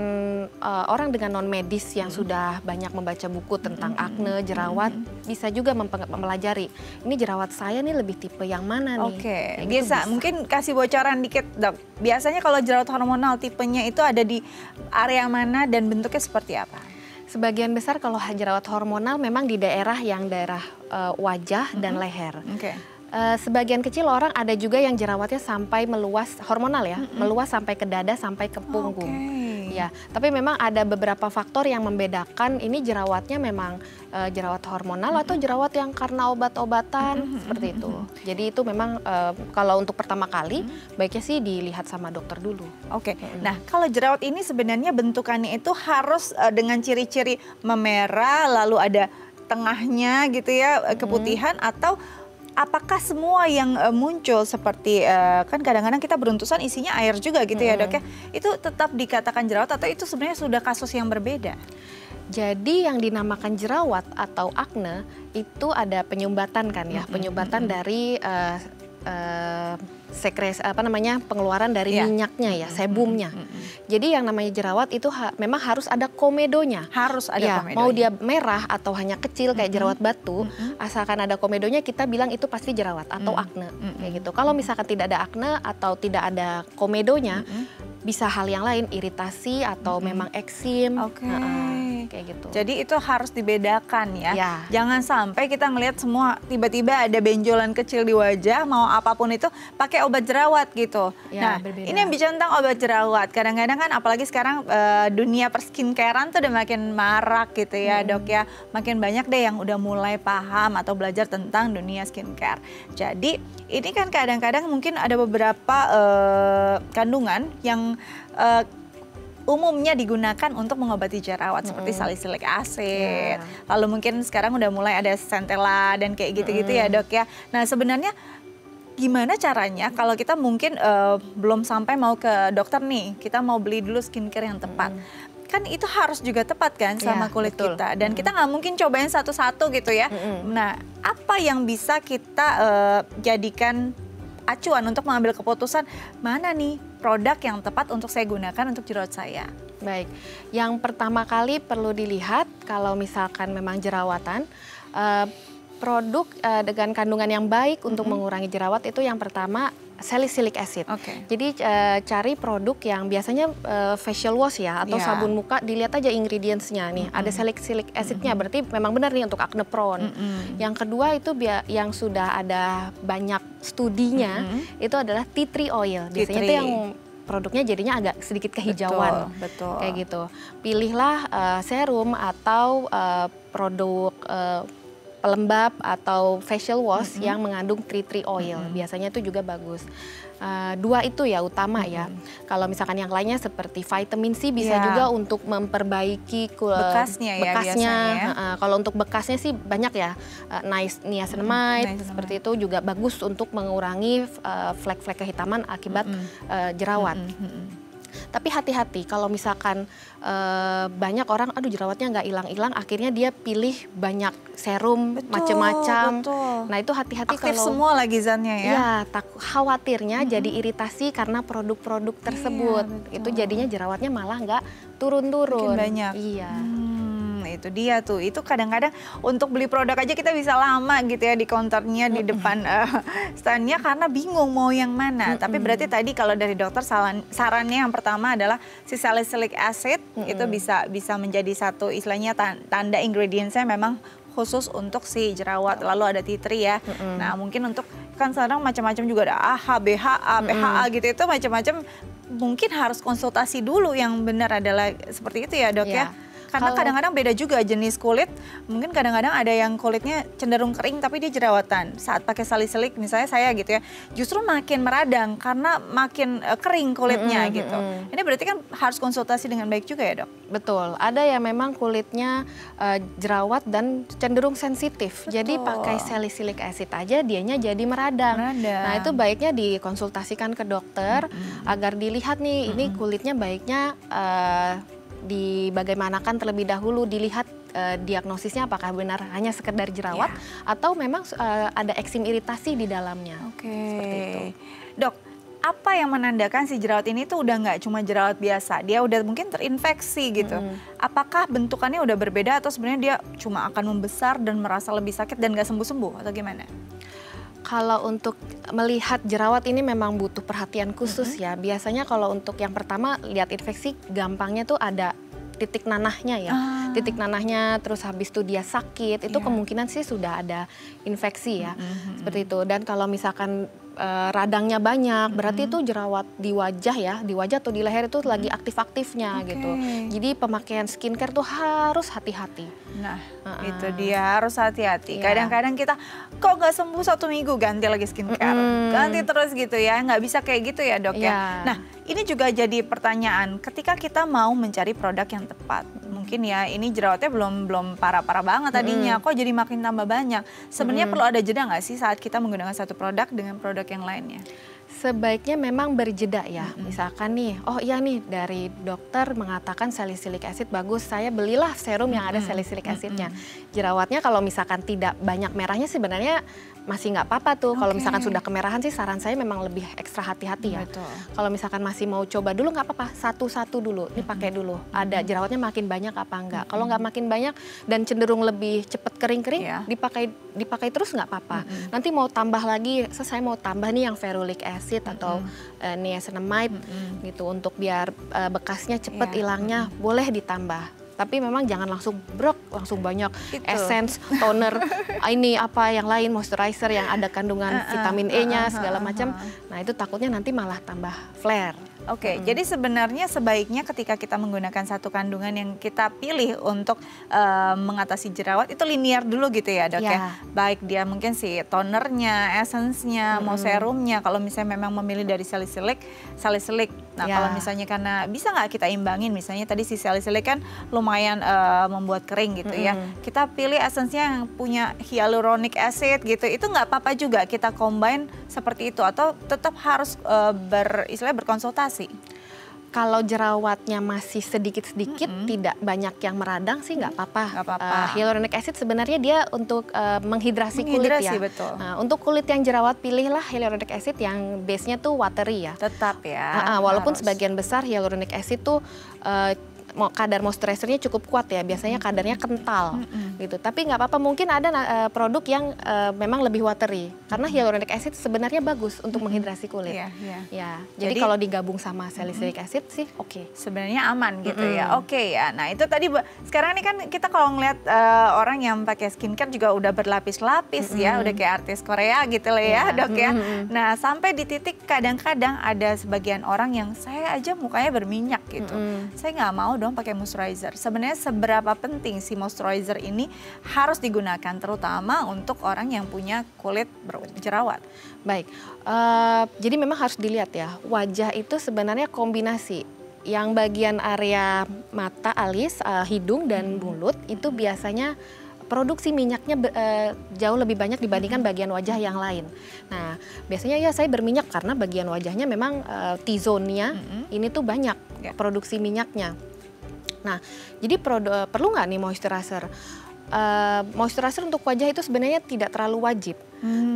orang dengan non medis yang sudah banyak membaca buku tentang akne, jerawat, bisa juga mempelajari. Ini jerawat saya nih lebih tipe yang mana nih? Kayak bisa. Mungkin kasih bocoran dikit, Dok. Biasanya kalau jerawat hormonal tipenya itu ada di area mana dan bentuknya seperti apa? Sebagian besar kalau jerawat hormonal memang di daerah wajah dan leher. Sebagian kecil orang ada juga yang jerawatnya sampai meluas hormonal ya, meluas sampai ke dada sampai ke punggung. Ya, tapi memang ada beberapa faktor yang membedakan ini jerawatnya memang jerawat hormonal atau jerawat yang karena obat-obatan seperti itu. Jadi itu memang kalau untuk pertama kali baiknya sih dilihat sama dokter dulu. Nah, kalau jerawat ini sebenarnya bentukannya itu harus dengan ciri-ciri memerah, lalu ada tengahnya gitu ya, keputihan, atau apakah semua yang muncul seperti kan kadang-kadang kita beruntusan isinya air juga gitu ya, Dok ya, itu tetap dikatakan jerawat atau itu sebenarnya sudah kasus yang berbeda? Jadi yang dinamakan jerawat atau akne itu ada penyumbatan kan ya, penyumbatan dari sekresi pengeluaran dari minyaknya ya, sebumnya. Jadi yang namanya jerawat itu memang harus ada komedonya. Harus ada komedonya. Mau dia merah atau hanya kecil kayak jerawat batu, asalkan ada komedonya kita bilang itu pasti jerawat atau akne kayak gitu. Kalau misalkan tidak ada akne atau tidak ada komedonya, bisa hal yang lain, iritasi atau memang eksim. Kayak gitu. Jadi itu harus dibedakan ya. Jangan sampai kita ngelihat semua tiba-tiba ada benjolan kecil di wajah, mau apapun itu pakai obat jerawat gitu. Nah, berbeda. Ini yang bicara tentang obat jerawat. Kadang-kadang kan apalagi sekarang dunia perskincarean tuh udah makin marak gitu ya, Dok ya. Makin banyak deh yang udah mulai paham atau belajar tentang dunia skincare. Jadi ini kan kadang-kadang mungkin ada beberapa kandungan yang umumnya digunakan untuk mengobati jerawat seperti salicylic acid. Lalu mungkin sekarang udah mulai ada centella dan kayak gitu-gitu ya, Dok ya. Nah, sebenarnya gimana caranya kalau kita mungkin belum sampai mau ke dokter nih, kita mau beli dulu skincare yang tepat. Kan itu harus juga tepat kan sama kulit kita, dan kita nggak mungkin cobain satu-satu gitu ya. Nah, apa yang bisa kita jadikan acuan untuk mengambil keputusan mana nih produk yang tepat untuk saya gunakan untuk jerawat saya? Baik, yang pertama kali perlu dilihat kalau misalkan memang jerawatan, produk dengan kandungan yang baik untuk mengurangi jerawat itu yang pertama salicylic acid. Jadi cari produk yang biasanya facial wash ya atau sabun muka, dilihat aja ingredients-nya nih. Ada salicylic acid-nya, berarti memang benar nih untuk acne prone. Yang kedua itu yang sudah ada banyak studinya itu adalah tea tree oil. Biasanya itu yang produknya jadinya agak sedikit kehijauan. Kayak gitu. Pilihlah serum atau produk pelembab atau facial wash yang mengandung tea tree oil. Biasanya itu juga bagus. Dua itu ya utama ya. Kalau misalkan yang lainnya seperti vitamin C bisa juga untuk memperbaiki bekasnya ya biasanya. Kalau untuk bekasnya sih banyak ya. Niacinamide seperti itu juga bagus untuk mengurangi flek-flek kehitaman akibat jerawat. Tapi hati-hati kalau misalkan banyak orang aduh jerawatnya nggak hilang-hilang, akhirnya dia pilih banyak serum macam-macam. Nah itu hati-hati kalau semua lagi zatnya ya. Ya, khawatirnya jadi iritasi karena produk-produk tersebut. Itu jadinya jerawatnya malah nggak turun-turun. Makin banyak. Iya. Itu dia tuh, itu kadang-kadang untuk beli produk aja kita bisa lama gitu ya di counternya, di depan standnya karena bingung mau yang mana. Tapi berarti tadi kalau dari dokter sarannya yang pertama adalah si salicylic acid itu bisa menjadi satu istilahnya tanda ingredientsnya memang khusus untuk si jerawat. Lalu ada tea tree ya. Nah mungkin untuk kan sekarang macam-macam juga ada AHA, BHA, PHA gitu, itu macam-macam. Mungkin harus konsultasi dulu yang benar adalah seperti itu ya, Dok ya. Karena kadang-kadang beda juga jenis kulit. Mungkin kadang-kadang ada yang kulitnya cenderung kering tapi dia jerawatan. Saat pakai salicylic misalnya saya gitu ya, justru makin meradang karena makin kering kulitnya gitu. Ini berarti kan harus konsultasi dengan baik juga ya, Dok? Betul, ada yang memang kulitnya jerawat dan cenderung sensitif. Jadi pakai salicylic acid aja dianya jadi meradang. Nah itu baiknya dikonsultasikan ke dokter agar dilihat nih ini kulitnya baiknya dibagaimanakan terlebih dahulu, dilihat diagnosisnya apakah benar hanya sekedar jerawat atau memang ada eksim iritasi di dalamnya. Seperti itu. Dok, apa yang menandakan si jerawat ini tuh udah nggak cuma jerawat biasa, dia udah mungkin terinfeksi gitu. Apakah bentukannya udah berbeda atau sebenarnya dia cuma akan membesar dan merasa lebih sakit dan nggak sembuh-sembuh atau gimana? Kalau untuk melihat jerawat ini memang butuh perhatian khusus ya. Biasanya kalau untuk yang pertama lihat infeksi, gampangnya tuh ada titik nanahnya ya. Titik nanahnya, terus habis itu dia sakit, itu kemungkinan sih sudah ada infeksi ya. Seperti itu. Dan kalau misalkan radangnya banyak, berarti itu jerawat di wajah ya, di wajah atau di leher itu lagi aktif-aktifnya gitu. Jadi pemakaian skincare tuh harus hati-hati. Nah, itu dia, harus hati-hati. Kadang-kadang kita kok gak sembuh 1 minggu ganti lagi skincare, ganti terus gitu ya, nggak bisa kayak gitu ya dok ya. Nah, ini juga jadi pertanyaan ketika kita mau mencari produk yang tepat. Mungkin ya ini jerawatnya belum parah-parah banget tadinya, kok jadi makin tambah banyak. Sebenarnya perlu ada jeda nggak sih saat kita menggunakan satu produk dengan produk yang lainnya? Sebaiknya memang berjeda ya. Misalkan nih, oh iya nih dari dokter mengatakan salicylic acid bagus, saya belilah serum yang ada salicylic acidnya. Jerawatnya kalau misalkan tidak banyak merahnya sebenarnya masih nggak apa-apa tuh. Kalau misalkan sudah kemerahan sih saran saya memang lebih ekstra hati-hati ya. Kalau misalkan masih mau coba dulu nggak apa-apa, satu-satu dulu, ini pakai dulu. Ada jerawatnya makin banyak apa enggak. Kalau nggak makin banyak dan cenderung lebih cepat kering-kering, dipakai terus nggak apa-apa. Nanti mau tambah lagi, saya mau tambah nih yang ferulic acid atau niacinamide gitu untuk biar bekasnya cepat hilangnya, boleh ditambah. Tapi memang jangan langsung langsung banyak essence, toner, ini apa yang lain, moisturizer yang ada kandungan vitamin E-nya segala macam. Nah itu takutnya nanti malah tambah flare. Jadi sebenarnya sebaiknya ketika kita menggunakan satu kandungan yang kita pilih untuk mengatasi jerawat itu linear dulu gitu ya dok ya. Baik dia mungkin si tonernya, essence-nya, mau serumnya. Kalau misalnya memang memilih dari salicylic. Nah kalau misalnya karena bisa nggak kita imbangin, misalnya tadi si salicylic kan lumayan membuat kering gitu ya. Kita pilih essence-nya yang punya hyaluronic acid gitu. Itu nggak apa-apa juga kita combine seperti itu atau tetap harus berkonsultasi? Kalau jerawatnya masih sedikit-sedikit, tidak banyak yang meradang sih nggak apa-apa. Hyaluronic acid sebenarnya dia untuk menghidrasi kulit ya. Betul. Nah, untuk kulit yang jerawat pilihlah hyaluronic acid yang base-nya tuh watery ya. Tetap ya. Walaupun sebagian besar hyaluronic acid tuh kadar moisturizer-nya cukup kuat ya, biasanya kadarnya kental gitu. Tapi nggak apa-apa, mungkin ada produk yang memang lebih watery. Karena hyaluronic acid sebenarnya bagus untuk menghidrasi kulit. Jadi kalau digabung sama salicylic acid sih sebenarnya aman gitu ya. Ya. Nah itu tadi sekarang ini kan kita kalau ngeliat orang yang pakai skincare juga udah berlapis-lapis ya, udah kayak artis Korea gitu lah ya dok ya. Nah sampai di titik kadang-kadang ada sebagian orang yang saya aja mukanya berminyak gitu. Saya nggak mau dong pakai moisturizer. Sebenarnya seberapa penting si moisturizer ini harus digunakan terutama untuk orang yang punya kulit berjerawat? Baik, jadi memang harus dilihat ya, wajah itu sebenarnya kombinasi. Yang bagian area mata, alis, hidung dan mulut itu biasanya produksi minyaknya jauh lebih banyak dibandingkan bagian wajah yang lain. Nah, biasanya ya saya berminyak karena bagian wajahnya memang T-zone-nya ini tuh banyak produksi minyaknya. Nah, jadi perlu nggak nih moisturizer? Moisturizer untuk wajah itu sebenarnya tidak terlalu wajib.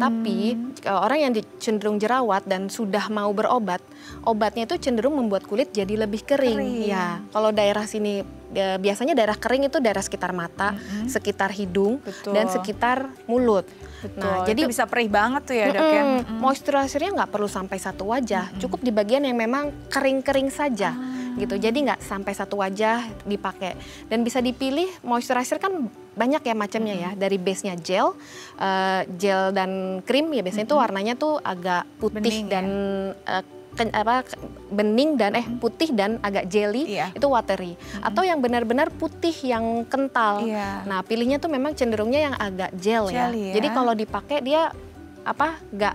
Tapi orang yang cenderung jerawat dan sudah mau berobat, obatnya itu cenderung membuat kulit jadi lebih kering. Ya, kalau daerah sini biasanya daerah kering itu daerah sekitar mata, sekitar hidung, dan sekitar mulut. Nah, jadi bisa perih banget tuh ya dok ya. Moisturizernya nggak perlu sampai satu wajah, cukup di bagian yang memang kering-kering saja. Gitu. Jadi nggak sampai satu wajah dipakai. Dan bisa dipilih moisturizer kan banyak ya macamnya ya. Dari base-nya gel, gel dan krim ya biasanya itu warnanya tuh agak putih bening, dan bening dan putih dan agak jelly, itu watery. Atau yang benar-benar putih yang kental. Nah, pilihnya tuh memang cenderungnya yang agak gel ya. Jadi kalau dipakai dia nggak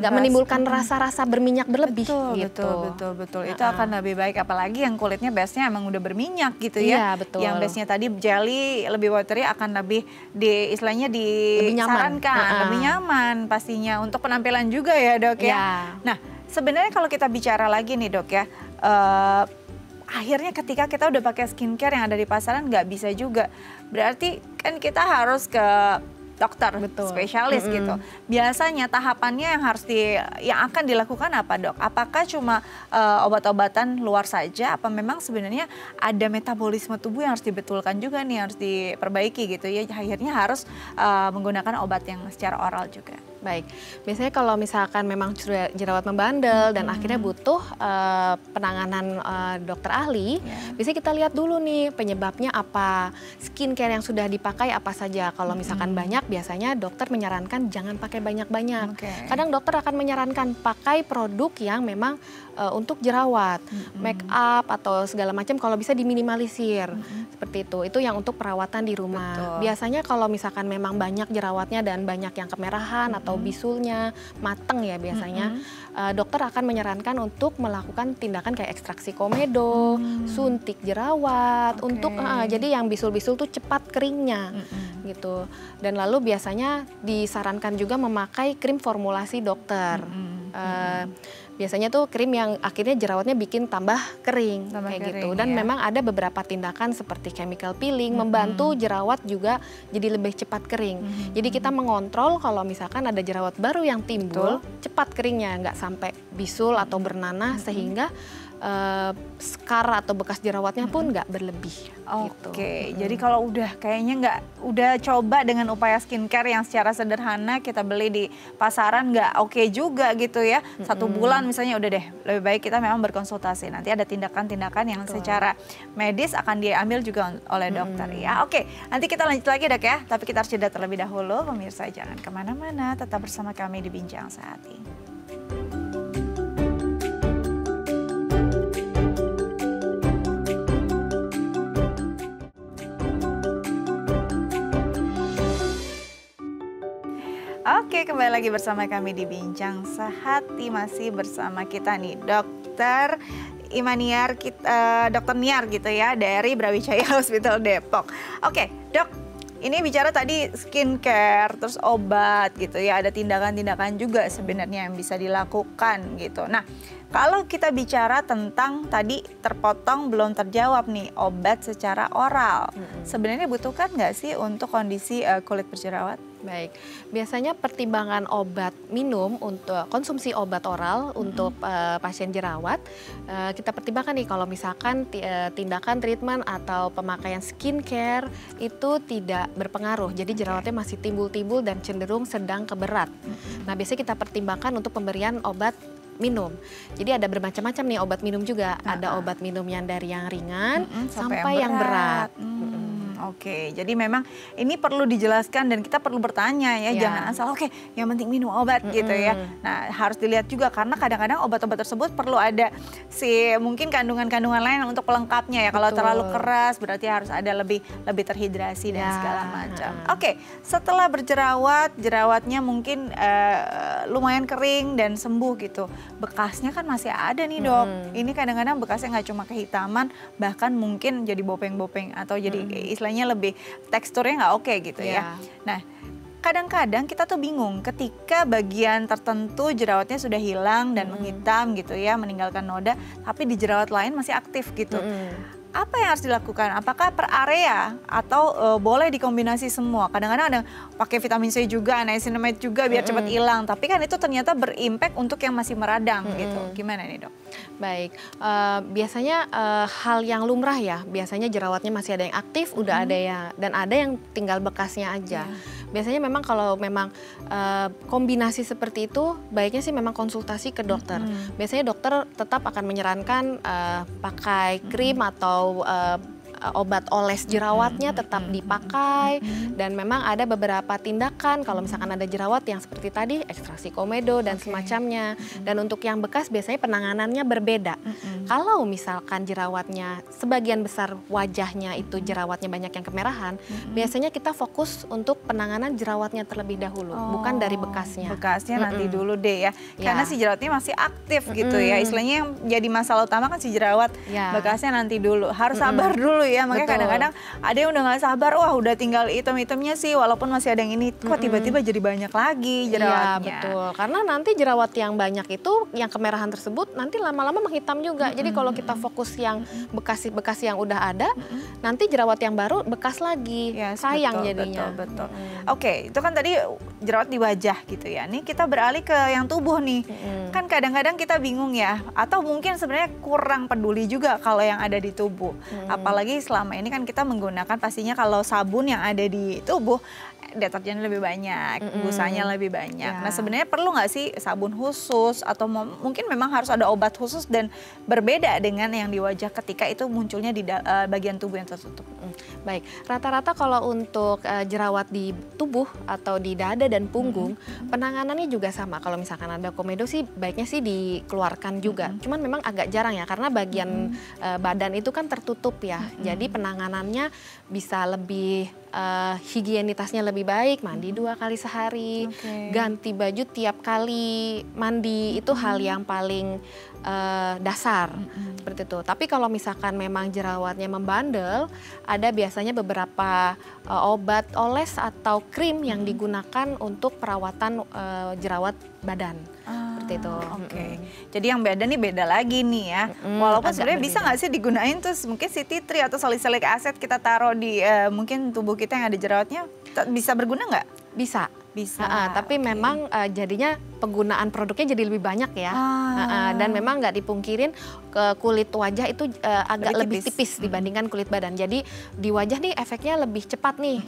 menimbulkan rasa-rasa berminyak berlebih. Betul. Itu akan lebih baik, apalagi yang kulitnya base-nya emang udah berminyak gitu ya. Yang base-nya tadi jelly lebih watery akan lebih istilahnya disarankan, lebih nyaman pastinya untuk penampilan juga ya dok ya. Nah sebenarnya kalau kita bicara lagi nih dok ya, akhirnya ketika kita udah pakai skincare yang ada di pasaran nggak bisa juga. Berarti kan kita harus ke dokter, spesialis gitu. Biasanya tahapannya yang akan dilakukan apa, Dok? Apakah cuma obat-obatan luar saja? Apa memang sebenarnya ada metabolisme tubuh yang harus dibetulkan juga nih, harus diperbaiki gitu ya? Akhirnya harus menggunakan obat yang secara oral juga. Baik, biasanya kalau misalkan memang jerawat membandel dan akhirnya butuh penanganan dokter ahli, biasanya kita lihat dulu nih penyebabnya apa, skincare yang sudah dipakai apa saja. Kalau misalkan banyak, biasanya dokter menyarankan jangan pakai banyak-banyak. Kadang dokter akan menyarankan pakai produk yang memang untuk jerawat, make up atau segala macam kalau bisa diminimalisir. Seperti itu yang untuk perawatan di rumah. Biasanya kalau misalkan memang banyak jerawatnya dan banyak yang kemerahan atau bisulnya mateng ya biasanya, dokter akan menyarankan untuk melakukan tindakan kayak ekstraksi komedo, suntik jerawat, untuk jadi yang bisul-bisul tuh cepat keringnya gitu. Dan lalu biasanya disarankan juga memakai krim formulasi dokter. Biasanya tuh krim yang akhirnya jerawatnya bikin tambah kering gitu. Dan memang ada beberapa tindakan seperti chemical peeling membantu jerawat juga jadi lebih cepat kering. Jadi kita mengontrol kalau misalkan ada jerawat baru yang timbul, cepat keringnya, nggak sampai bisul atau bernanah sehingga skar atau bekas jerawatnya pun nggak berlebih. Oke, jadi kalau kayaknya udah coba dengan upaya skincare yang secara sederhana kita beli di pasaran nggak oke juga gitu ya. 1 bulan misalnya udah deh, lebih baik kita memang berkonsultasi. Nanti ada tindakan-tindakan yang secara medis akan diambil juga oleh dokter ya. Oke, nanti kita lanjut lagi Dok ya. Tapi kita harus jeda terlebih dahulu. Pemirsa jangan kemana-mana, tetap bersama kami di Bincang Sehati. Oke, kembali lagi bersama kami di Bincang Sehati. Masih bersama kita nih Dokter Imaniar, Dokter Niar gitu ya, dari Brawijaya Hospital Depok. Oke, Dok, ini bicara tadi skincare, terus obat gitu ya, ada tindakan-tindakan juga sebenarnya yang bisa dilakukan gitu. Nah, kalau kita bicara tentang tadi terpotong belum terjawab nih, obat secara oral, sebenarnya butuhkan nggak sih untuk kondisi kulit berjerawat? Baik, biasanya pertimbangan obat minum untuk konsumsi obat oral untuk pasien jerawat, kita pertimbangkan nih kalau misalkan tindakan treatment atau pemakaian skincare itu tidak berpengaruh, jadi jerawatnya masih timbul-timbul dan cenderung sedang ke berat. Nah, biasanya kita pertimbangkan untuk pemberian obat minum. Jadi ada bermacam-macam nih obat minum juga, ada obat minum yang dari yang ringan sampai yang berat. Oke, jadi memang ini perlu dijelaskan dan kita perlu bertanya ya, jangan asal yang penting minum obat gitu ya. Nah, harus dilihat juga karena kadang-kadang obat-obat tersebut perlu ada mungkin kandungan-kandungan lain untuk pelengkapnya ya. Kalau terlalu keras berarti harus ada lebih terhidrasi dan segala macam. Oke, setelah berjerawat, jerawatnya mungkin lumayan kering dan sembuh gitu. Bekasnya kan masih ada nih Dok. Ini kadang-kadang bekasnya nggak cuma kehitaman, bahkan mungkin jadi bopeng-bopeng atau jadi istilahnya lebih teksturnya nggak oke gitu ya. Nah, kadang-kadang kita tuh bingung ketika bagian tertentu jerawatnya sudah hilang dan menghitam gitu ya, meninggalkan noda, tapi di jerawat lain masih aktif gitu. Apa yang harus dilakukan? Apakah per area atau boleh dikombinasi semua? Kadang-kadang ada pakai vitamin C juga, niacinamide juga biar cepat hilang. Tapi kan itu ternyata berimpact untuk yang masih meradang gitu. Gimana nih Dok? Baik, biasanya hal yang lumrah ya. Biasanya jerawatnya masih ada yang aktif, udah ada dan ada yang tinggal bekasnya aja. Biasanya memang kalau memang kombinasi seperti itu, baiknya sih memang konsultasi ke dokter. Biasanya dokter tetap akan menyarankan pakai krim atau obat oles jerawatnya tetap dipakai, dan memang ada beberapa tindakan kalau misalkan ada jerawat yang seperti tadi ekstraksi komedo dan semacamnya. Dan untuk yang bekas biasanya penanganannya berbeda. Kalau misalkan jerawatnya sebagian besar wajahnya itu jerawatnya banyak yang kemerahan, biasanya kita fokus untuk penanganan jerawatnya terlebih dahulu, bukan dari bekasnya. Bekasnya nanti dulu deh ya, karena si jerawatnya masih aktif gitu ya. Istilahnya yang jadi masalah utama kan si jerawat, bekasnya nanti dulu. Harus sabar dulu ya. Makanya Betul. kadang-kadang ada yang udah nggak sabar, wah udah tinggal item-itemnya sih walaupun masih ada yang ini, kok tiba-tiba jadi banyak lagi jerawatnya. Iya betul, karena nanti jerawat yang banyak itu, yang kemerahan tersebut nanti lama-lama menghitam juga. Jadi kalau kita fokus yang bekas yang udah ada, nanti jerawat yang baru bekas lagi, Yes, sayang betul, jadinya. Betul. Oke, itu kan tadi jerawat di wajah gitu ya. Nih kita beralih ke yang tubuh nih. Kan kadang-kadang kita bingung ya, atau mungkin sebenarnya kurang peduli juga kalau yang ada di tubuh. Apalagi selama ini kan kita menggunakan pastinya kalau sabun yang ada di tubuh, deterjen lebih banyak, busanya lebih banyak. Nah sebenarnya perlu nggak sih sabun khusus atau mungkin memang harus ada obat khusus dan berbeda dengan yang di wajah ketika itu munculnya di bagian tubuh yang tertutup? Baik, rata-rata kalau untuk jerawat di tubuh atau di dada dan punggung, penanganannya juga sama. Kalau misalkan ada komedo sih baiknya sih dikeluarkan juga. Cuman memang agak jarang ya, karena bagian badan itu kan tertutup ya. Jadi penanganannya bisa lebih higienitasnya lebih baik, mandi 2 kali sehari, ganti baju tiap kali mandi, itu hal yang paling dasar seperti itu. Tapi kalau misalkan memang jerawatnya membandel, ada biasanya beberapa obat oles atau krim yang digunakan untuk perawatan jerawat badan. Seperti itu. Jadi yang beda nih beda lagi nih ya. Walaupun sebenarnya bisa nggak sih digunain terus mungkin si tea tree atau salicylic acid kita taruh di mungkin tubuh kita yang ada jerawatnya, bisa berguna nggak? Bisa. Bisa. Tapi memang jadinya penggunaan produknya jadi lebih banyak ya. Dan memang nggak dipungkirin ke kulit wajah itu agak lebih tipis dibandingkan kulit badan. Jadi di wajah nih efeknya lebih cepat nih.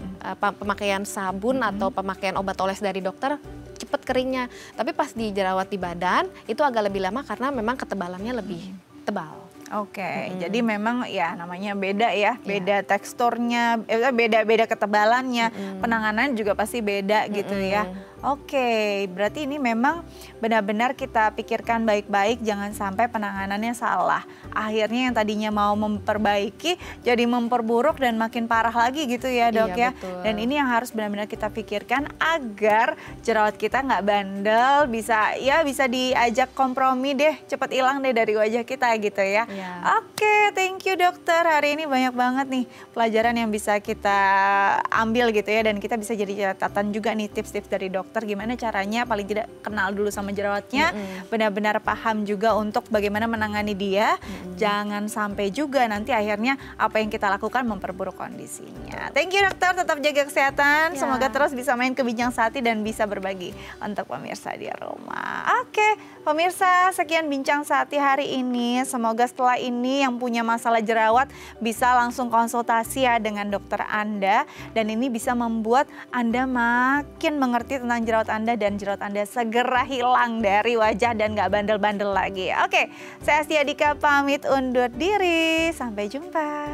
Pemakaian sabun atau pemakaian obat oles dari dokter cepat keringnya. Tapi pas di jerawat di badan itu agak lebih lama karena memang ketebalannya lebih tebal. Jadi memang ya namanya beda ya, beda teksturnya, beda ketebalannya, penanganan juga pasti beda gitu ya. Berarti ini memang benar-benar kita pikirkan baik-baik, jangan sampai penanganannya salah. Akhirnya yang tadinya mau memperbaiki jadi memperburuk dan makin parah lagi gitu ya dok ya. Betul. Dan ini yang harus benar-benar kita pikirkan agar jerawat kita nggak bandel, bisa diajak kompromi deh, cepet hilang deh dari wajah kita gitu ya. Thank you dokter. Hari ini banyak banget nih pelajaran yang bisa kita ambil gitu ya, dan kita bisa jadi catatan juga nih tips-tips dari dokter gimana caranya paling tidak kenal dulu sama jerawatnya, benar-benar paham juga untuk bagaimana menangani dia. Jangan sampai juga nanti akhirnya apa yang kita lakukan memperburuk kondisinya. Thank you dokter, tetap jaga kesehatan. Semoga terus bisa main ke Bincang Sehati dan bisa berbagi untuk pemirsa di rumah. Pemirsa, sekian Bincang Sehati hari ini. Semoga setelah ini yang punya masalah jerawat bisa langsung konsultasi ya dengan dokter Anda, dan ini bisa membuat Anda makin mengerti tentang jerawat Anda dan jerawat Anda segera hilang dari wajah dan gak bandel-bandel lagi. Saya Astia Dika pamit undur diri. Sampai jumpa.